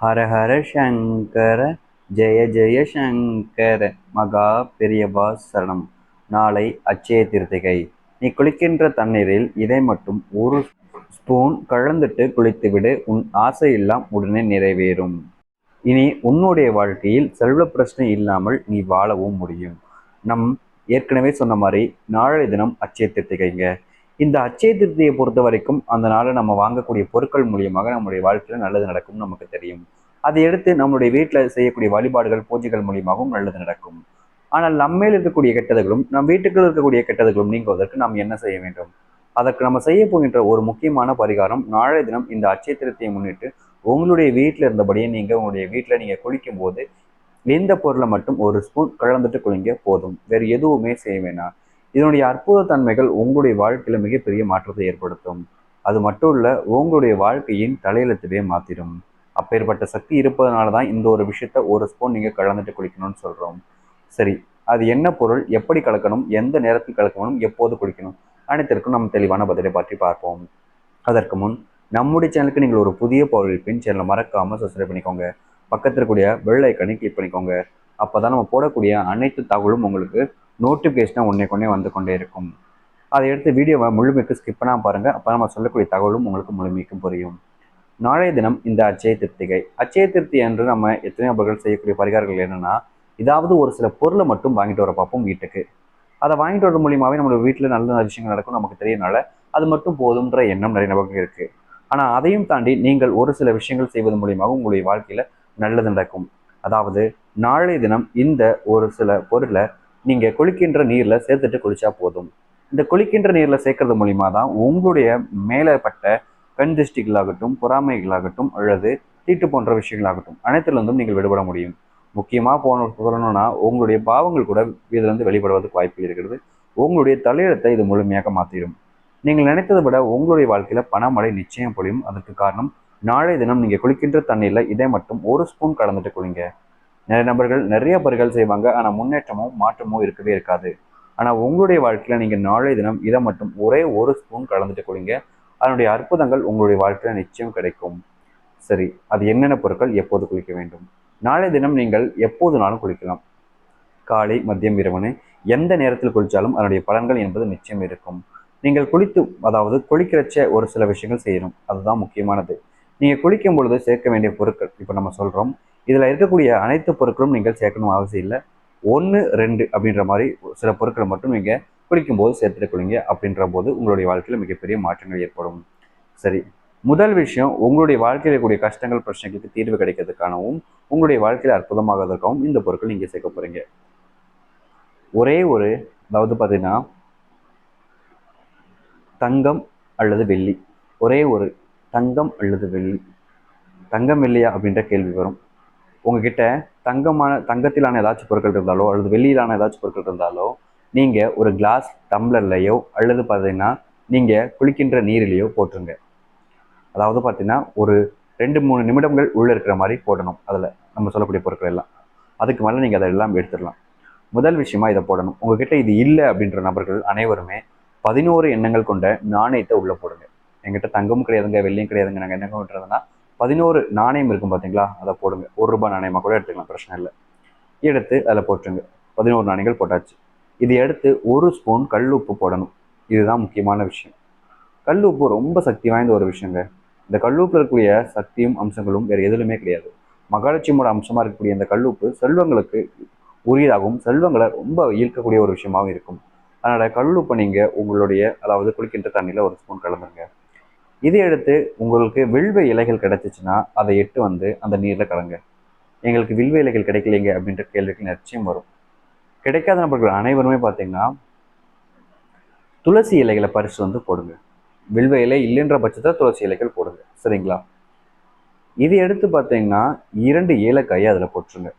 ஹர ஹர சங்கர ஜெய ஜெய சங்கர மகா பெரியவா சரணம். நாளை அட்சய திருத்திகை. நீ குளிக்கின்ற தண்ணீரில் இதை மட்டும் ஒரு ஸ்பூன் கலந்துட்டு குளித்துவிடு. உன் ஆசையெல்லாம் உடனே நிறைவேறும். இனி உன்னுடைய வாழ்க்கையில் செல்வ பிரச்சனை இல்லாமல் நீ வாழவும் முடியும். நம் ஏற்கனவே சொன்ன மாதிரி நாளைய தினம் அட்சய திருத்திகைங்க. இந்த அட்சய திருத்தியை பொறுத்த வரைக்கும் அந்த நாளை நம்ம வாங்கக்கூடிய பொருட்கள் மூலியமாக நம்முடைய வாழ்க்கையில் நல்லது நடக்கும் நமக்கு தெரியும். அதை எடுத்து நம்முடைய வீட்டில் செய்யக்கூடிய வழிபாடுகள் பூஜைகள் மூலியமாகவும் நல்லது நடக்கும். ஆனால் நம்மேல் இருக்கக்கூடிய கெட்டதுகளும் நம் வீட்டுக்குள் இருக்கக்கூடிய கெட்டதுகளும் நீங்குவதற்கு நாம் என்ன செய்ய வேண்டும்? அதற்கு நம்ம செய்ய போகின்ற ஒரு முக்கியமான பரிகாரம், நாளைய தினம் இந்த அட்சய திருத்தியை முன்னிட்டு உங்களுடைய வீட்டில் இருந்தபடியே உங்களுடைய வீட்டில் குளிக்கும் போது இந்த பொருளை மட்டும் ஒரு ஸ்பூன் கலந்துட்டு குளிங்க போதும். வேறு எதுவுமே செய்ய வேணாம். இதனுடைய அற்புத தன்மைகள் உங்களுடைய வாழ்க்கையில மிகப்பெரிய மாற்றத்தை ஏற்படுத்தும். அது மட்டும் இல்ல, உங்களுடைய வாழ்க்கையின் தலையெழுத்தவே மாத்திடும். அப்பேற்பட்ட சக்தி இருப்பதனால தான் இந்த ஒரு விஷயத்த ஒரு ஸ்பூன் நீங்க கலந்துட்டு குளிக்கணும்னு சொல்றோம். சரி, அது என்ன பொருள், எப்படி கலக்கணும், எந்த நேரத்தில் கலக்கணும், எப்போது குளிக்கணும், அனைத்திற்கும் நம்ம தெளிவான பதிலை பற்றி பார்ப்போம். அதற்கு முன் நம்முடைய சேனலுக்கு நீங்கள் ஒரு புதிய பொருள் பின் சேனலை மறக்காம சப்ஸ்கிரைப் பண்ணிக்கோங்க. பக்கத்தில் இருக்கக்கூடிய பெல் ஐக்கனை கிளிக் பண்ணிக்கோங்க. அப்போதான் நம்ம போடக்கூடிய அனைத்து தகவலும் உங்களுக்கு நோட்டிஃபிகேஷனாக ஒன்றே வந்து கொண்டே இருக்கும். அதை எடுத்து வீடியோவை முழுமைக்கு ஸ்கிப் பண்ணாமல் பாருங்கள். அப்போ நம்ம சொல்லக்கூடிய தகவலும் உங்களுக்கு முழுமைக்கும் புரியும். நாளைய தினம் இந்த அட்சய திருத்திகை. அட்சய திருத்தி என்று நம்ம எத்தனை நபர்கள் செய்யக்கூடிய பரிகாரங்கள் என்னன்னா, ஏதாவது ஒரு சில பொருளை மட்டும் வாங்கிட்டு வர பார்ப்போம் வீட்டுக்கு. அதை வாங்கிட்டு வர மூலியமாகவே நம்மளோட வீட்டில் நல்ல விஷயங்கள் நடக்கும் நமக்கு தெரியனால அது மட்டும் போதும்ன்ற எண்ணம் நிறைய நபர்கள் இருக்குது. ஆனால் அதையும் தாண்டி நீங்கள் ஒரு சில விஷயங்கள் செய்வது மூலியமாக உங்களுடைய வாழ்க்கையில் நல்லது நடக்கும். அதாவது நாளைய தினம் இந்த ஒரு சில பொருளை நீங்கள் குளிக்கின்ற நீரில் சேர்த்துட்டு குளிச்சா போதும். இந்த குளிக்கின்ற நீரில் சேர்க்கறது மூலியமாக தான் உங்களுடைய மேலப்பட்ட கண் திருஷ்டிகளாகட்டும், பொறாமைகளாகட்டும், அல்லது தீட்டு போன்ற விஷயங்களாகட்டும் அனைத்திலிருந்தும் நீங்கள் விடுபட முடியும். முக்கியமாக சொல்லணும்னா உங்களுடைய பாவங்கள் கூட இதிலிருந்து வெளிப்படுவதற்கு வாய்ப்பு இருக்கிறது. உங்களுடைய தலையெழுத்தை இது முழுமையாக மாற்றிடும். நீங்கள் நினைத்ததை விட உங்களுடைய வாழ்க்கையில் பணமழை நிச்சயம் பொழியும். அதற்கு காரணம், நாளைய தினம் நீங்கள் குளிக்கின்ற தண்ணீரில் இதை மட்டும் ஒரு ஸ்பூன் கலந்துட்டு குளிங்க. நிறைய நபர்கள் நிறைய பரிகாரம் செய்வாங்க, ஆனால் முன்னேற்றமோ மாற்றமோ இருக்கவே இருக்காது. ஆனால் உங்களுடைய வாழ்க்கையில் நீங்கள் நாளைய தினம் இதை மட்டும் ஒரே ஒரு ஸ்பூன் கலந்துட்டு குளிங்க. அதனுடைய அற்புதங்கள் உங்களுடைய வாழ்க்கையில் நிச்சயம் கிடைக்கும். சரி, அது என்னென்ன பொருட்கள், எப்போது குளிக்க வேண்டும்? நாளைய தினம் நீங்கள் எப்போதுனாலும் குளிக்கலாம். காலை, மதியம், இரவுன்னு எந்த நேரத்தில் குளித்தாலும் அதனுடைய பலன்கள் என்பது நிச்சயம் இருக்கும். நீங்கள் குளித்து, அதாவது குளிக்கிறச்ச ஒரு சில விஷயங்கள் செய்யணும், அதுதான் முக்கியமானது. நீங்கள் குளிக்கும் பொழுது சேர்க்க வேண்டிய பொருட்கள் இப்போ நம்ம சொல்கிறோம். இதில் இருக்கக்கூடிய அனைத்து பொருட்களும் நீங்கள் சேர்க்கணும் அவசியம் இல்லை. 1, 2 அப்படின்ற மாதிரி சில பொருட்களை மட்டும் நீங்கள் குளிக்கும்போது சேர்த்துட்டு குளிங்க. அப்படின்ற போது உங்களுடைய வாழ்க்கையில் மிகப்பெரிய மாற்றங்கள் ஏற்படும். சரி, முதல் விஷயம், உங்களுடைய வாழ்க்கையில் இருக்கக்கூடிய கஷ்டங்கள் பிரச்சனைகளுக்கு தீர்வு கிடைக்கிறதுக்காகவும் உங்களுடைய வாழ்க்கையில் அற்புதமாகறதுக்காகவும் இந்த பொருட்கள் நீங்கள் சேர்க்க போகிறீங்க. ஒரே ஒரு, அதாவது பார்த்தீங்கன்னா தங்கம் அல்லது வெள்ளி, ஒரே ஒரு தங்கம் அல்லது வெள்ளி. தங்கம் வெள்ளியா அப்படின்ற கேள்வி வரும். உங்ககிட்ட தங்கத்திலான ஏதாச்சும் பொருட்கள் இருந்தாலோ அல்லது வெள்ளியிலான ஏதாச்சும் பொருட்கள் இருந்தாலோ நீங்கள் ஒரு கிளாஸ் டம்ளர்லையோ அல்லது பார்த்தீங்கன்னா நீங்கள் குளிக்கின்ற நீரிலையோ போட்டுருங்க. அதாவது பார்த்தீங்கன்னா ஒரு 2-3 நிமிடங்கள் உள்ளே இருக்கிற மாதிரி போடணும். அதில் நம்ம சொல்லக்கூடிய பொருட்கள் எல்லாம், அதுக்கு மேலே நீங்கள் அதை எல்லாம் எடுத்துடலாம். முதல் விஷயமா இதை போடணும். உங்ககிட்ட இது இல்லை அப்படின்ற நபர்கள் அனைவருமே 11 எண்ணங்கள் கொண்ட நாணயத்தை உள்ளே போடுங்க. எங்கிட்ட தங்கமும் கிடையாதுங்க, வெள்ளியும் கிடையாதுங்க, நாங்கள் என்ன பண்ணுறதுன்னா 11 நாணயம் இருக்கும் பார்த்தீங்களா, அதை போடுங்க. ₹1 நாணயமாக கூட எடுத்துக்கலாம், பிரச்சனை இல்லை. எடுத்து அதில் போட்டுருங்க. 11 நாணயங்கள் போட்டாச்சு. இது எடுத்து ஒரு ஸ்பூன் கல் உப்பு போடணும். இதுதான் முக்கியமான விஷயம். கல் உப்பு ரொம்ப சக்தி வாய்ந்த ஒரு விஷயங்க. இந்த கல்லுப்பில் இருக்கக்கூடிய சக்தியும் அம்சங்களும் வேறு எதுலையுமே கிடையாது. மகாலட்சுமியோட அம்சமாக இருக்கக்கூடிய இந்த கல்லுப்பு செல்வங்களுக்கு உரியதாகவும் செல்வங்களை ரொம்ப ஈர்க்கக்கூடிய ஒரு விஷயமாகவும் இருக்கும். அதனால் கல்லுப்பை நீங்கள் உங்களுடைய, அதாவது குளிக்கின்ற தண்ணியில் ஒரு ஸ்பூன் கலந்துருங்க. இதை எடுத்து உங்களுக்கு வில்வ இலைகள் கிடைச்சிச்சுன்னா அதை எட்டு வந்து அந்த நீரில் கலங்க. எங்களுக்கு வில்வ இலைகள் கிடைக்கலைங்க அப்படின்ற கேள்விக்கு நிச்சயம் வரும். கிடைக்காத நபர்கள் அனைவருமே பார்த்தீங்கன்னா துளசி இலைகளை பறித்து வந்து போடுங்க. வில்வ இலை இல்லைன்ற பட்சத்தில் துளசி இலைகள் போடுங்க, சரிங்களா? இது எடுத்து பார்த்தீங்கன்னா 2 ஏலக்காயை அதில் போட்டுருங்க.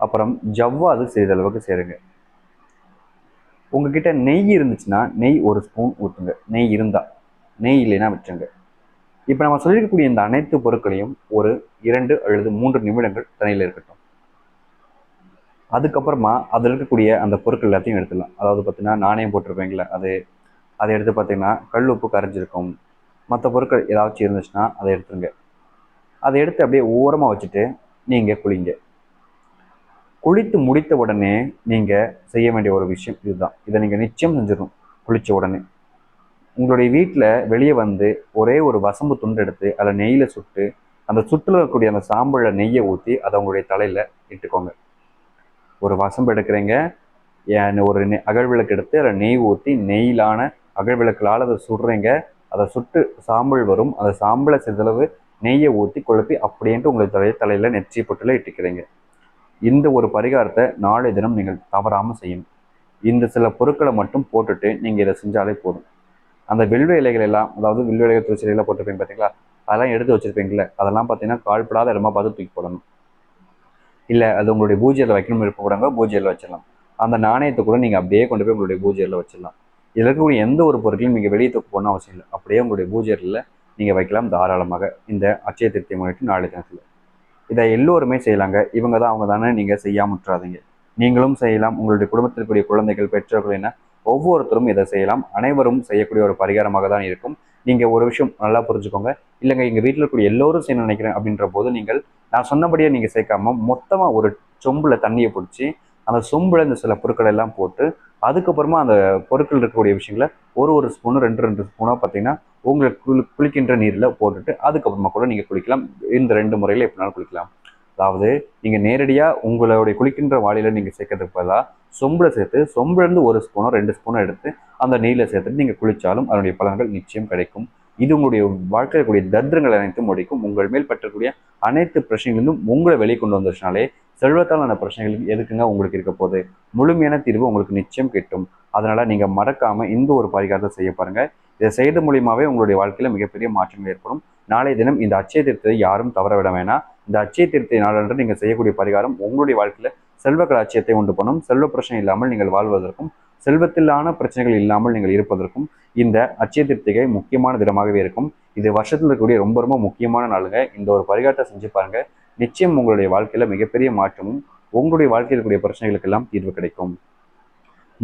அப்புறம் ஜவ்வாது சிறிதளவுக்கு சேருங்க. உங்ககிட்ட நெய் இருந்துச்சுன்னா நெய் ஒரு ஸ்பூன் ஊற்றுங்க. நெய் இருந்தால், நெய் இல்லைன்னா விட்டுருங்க. இப்போ நம்ம சொல்லியிருக்கக்கூடிய இந்த அனைத்து பொருட்களையும் ஒரு 2 அல்லது 3 நிமிடங்கள் தண்ணியில் இருக்கட்டும். அதுக்கப்புறமா அதில் இருக்கக்கூடிய அந்த பொருட்கள் எல்லாத்தையும் எடுத்துடலாம். அதாவது பார்த்தீங்கன்னா நாணயம் போட்டிருப்பீங்களா, அதை எடுத்து பார்த்தீங்கன்னா கல் உப்பு கரைஞ்சிருக்கும். மற்ற பொருட்கள் ஏதாச்சும் இருந்துச்சுன்னா அதை எடுத்துருங்க. அதை எடுத்து அப்படியே ஓரமாக வச்சுட்டு நீங்கள் குளிங்க. குளித்து முடித்த உடனே நீங்கள் செய்ய வேண்டிய ஒரு விஷயம் இதுதான். இதை நீங்கள் நிச்சயம் செஞ்சிடணும். குளித்த உடனே உங்களுடைய வீட்டில் வெளியே வந்து ஒரே ஒரு வசம்பு துண்டு எடுத்து அதில் நெய்யில் சுட்டு அந்த சுற்றில் இருக்கக்கூடிய அந்த சாம்பலில் நெய்யை ஊற்றி அதை உங்களுடைய தலையில் இட்டுக்கோங்க. ஒரு வசம்பு எடுக்கிறீங்க, ஒரு அகல் விளக்கு எடுத்து அதில் நெய் ஊற்றி நெய்யிலான அகல் விளக்குலால் அதை சுடுறீங்க. அதை சுட்டு சாம்பல் வரும். அந்த சாம்பலை சிறிதளவு நெய்யை ஊற்றி கொழுப்பி அப்படின்ட்டு உங்களுடைய தலையில் நெற்றி பொட்டில் இட்டுக்கிறீங்க. இந்த ஒரு பரிகாரத்தை நாளை தினம் நீங்கள் தவறாமல் செய்யணும். இந்த சில பொருட்களை மட்டும் போட்டுட்டு நீங்கள் இதை செஞ்சாலே போதும். அந்த வில்வ இலைகள் எல்லாம், அதாவது வில்வ இலைகள் துளசி இலைகளை போட்டிருப்பீங்க பார்த்தீங்களா, அதெல்லாம் எடுத்து வச்சுருப்பீங்களே, அதெல்லாம் பார்த்தீங்கன்னா கால்படாத இடமா பார்த்து தூக்கி போடணும். இல்லை அது உங்களுடைய பூஜையில் வைக்கணும் விருப்பப்படுங்க, பூஜையில் வச்சிடலாம். அந்த நாணயத்தை கூட நீங்கள் அப்படியே கொண்டு போய் உங்களுடைய பூஜையில் வச்சிடலாம். இதில் இருக்கக்கூடிய எந்த ஒரு பொருட்களையும் நீங்கள் வெளியே தூக்க போகணும் அவசியம் இல்லை. அப்படியே உங்களுடைய பூஜையில் நீங்கள் வைக்கலாம் தாராளமாக. இந்த அட்சய திருத்தியை முன்னிட்டு நாளை தினத்தில் இதை எல்லோருமே செய்யலாங்க. இவங்க தான் அவங்க தானே நீங்கள் செய்யாமற்றாதீங்க. நீங்களும் செய்யலாம். உங்களுடைய குடும்பத்தில் இருக்கக்கூடிய குழந்தைகள், பெற்றோர்கள் என ஒவ்வொருத்தரும் இதை செய்யலாம். அனைவரும் செய்யக்கூடிய ஒரு பரிகாரமாக தான் இருக்கும். நீங்கள் ஒரு விஷயம் நல்லா புரிஞ்சுக்கோங்க. இல்லைங்க எங்கள் வீட்டில் இருக்கக்கூடிய எல்லோரும் செய்ய நினைக்கிறேன் அப்படின்ற போது நீங்கள் நான் சொன்னபடியே நீங்கள் சேர்க்காம மொத்தமாக ஒரு சொம்பில் தண்ணியை பிடிச்சி அந்த சொம்பில் இந்த சில பொருட்கள் எல்லாம் போட்டு அதுக்கப்புறமா அந்த பொருட்கள் இருக்கக்கூடிய விஷயங்களை ஒரு ஸ்பூனு 2 ஸ்பூனாக பார்த்தீங்கன்னா உங்களுக்கு குளிக்கின்ற நீரில் போட்டுட்டு அதுக்கப்புறமா கூட நீங்கள் குளிக்கலாம். இந்த 2 முறையில் எப்படினாலும் குளிக்கலாம். அதாவது நீங்கள் நேரடியாக உங்களுடைய குளிக்கின்ற வாளியில் நீங்கள் சேர்க்கறதுக்கு பதிலாக சொம்பில் சேர்த்து சொம்பிலேருந்து 1 ஸ்பூனோ 2 ஸ்பூனோ எடுத்து அந்த நீரில் சேர்த்துட்டு நீங்கள் குளித்தாலும் அதனுடைய பலன்கள் நிச்சயம் கிடைக்கும். இது உங்களுடைய வாழ்க்கையில் கூடிய தரித்திரங்கள் அனைத்தும் முடிக்கும். உங்கள் மேல் பற்றக்கூடிய அனைத்து பிரச்சனைகளிலும் உங்களை வெளிக்கொண்டு வந்துச்சுனாலே செல்வத்தாலான பிரச்சனைகளுக்கு எதுக்குங்க உங்களுக்கு இருக்க போகுது? முழுமையான தீர்வு உங்களுக்கு நிச்சயம் கிட்டும். அதனால் நீங்கள் மறக்காமல் இந்த ஒரு பரிகாரத்தை செய்ய பாருங்கள். இதை செய்த மூலியமாகவே உங்களுடைய வாழ்க்கையில் மிகப்பெரிய மாற்றங்கள் ஏற்படும். நாளைய தினம் இந்த அட்சய திருத்தத்தை யாரும் தவற விட வேணாம். இந்த அட்சய திருத்தை நாளன்று நீங்கள் செய்யக்கூடிய பரிகாரம் உங்களுடைய வாழ்க்கையில் செல்வ கலாட்சியத்தை உண்டு பண்ணும். செல்வ பிரச்சனை இல்லாமல் நீங்கள் வாழ்வதற்கும் செல்வத்திலான பிரச்சனைகள் இல்லாமல் நீங்கள் இருப்பதற்கும் இந்த அட்சய திருத்திகை முக்கியமான தினமாகவே இருக்கும். இது வருஷத்தில் இருக்கக்கூடிய ரொம்ப ரொம்ப முக்கியமான நாளுங்க. இந்த ஒரு பரிகாரத்தை செஞ்சு பாருங்க. நிச்சயம் உங்களுடைய வாழ்க்கையில மிகப்பெரிய மாற்றமும் உங்களுடைய வாழ்க்கையில் இருக்கக்கூடிய பிரச்சனைகளுக்கெல்லாம் தீர்வு கிடைக்கும்.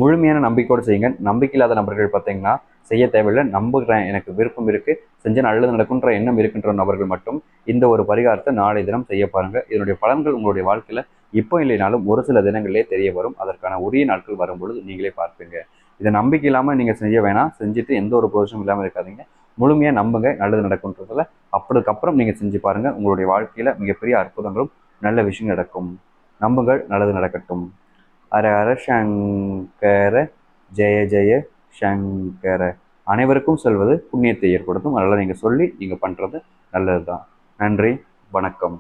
முழுமையான நம்பிக்கையோடு செய்யுங்க. நம்பிக்கை இல்லாத நபர்கள் பார்த்தீங்கன்னா செய்ய தேவையில்லை. நம்புகிறேன், எனக்கு விருப்பம் இருக்குது, செஞ்ச நல்லது நடக்குன்ற எண்ணம் இருக்கின்ற நபர்கள் மட்டும் இந்த ஒரு பரிகாரத்தை நாளை தினம் செய்ய பாருங்க. இதனுடைய பலன்கள் உங்களுடைய வாழ்க்கையில் இப்போ இல்லைனாலும் ஒரு சில தினங்களிலே தெரிய வரும். அதற்கான உரிய நாட்கள் வரும்பொழுது நீங்களே பார்ப்பீங்க. இதை நம்பிக்கை இல்லாமல் நீங்கள் செய்ய வேணாம். செஞ்சுட்டு எந்த ஒரு பிரயோஜனம் இல்லாமல் இருக்காதீங்க. முழுமையாக நம்புங்க, நல்லது நடக்கும்ன்றதில் அதுக்கப்புறம் நீங்கள் செஞ்சு பாருங்கள். உங்களுடைய வாழ்க்கையில் மிகப்பெரிய அற்புதங்களும் நல்ல விஷயம் நடக்கும். நம்புங்கள், நல்லது நடக்கட்டும். ஹர ஹர சங்கர, ஜெய ஜெய சங்கர. அனைவருக்கும் சொல்வது புண்ணியத்தை ஏற்படுத்தும். அதனால் நீங்கள் சொல்லி நீங்கள் பண்ணுறது நல்லது தான். நன்றி, வணக்கம்.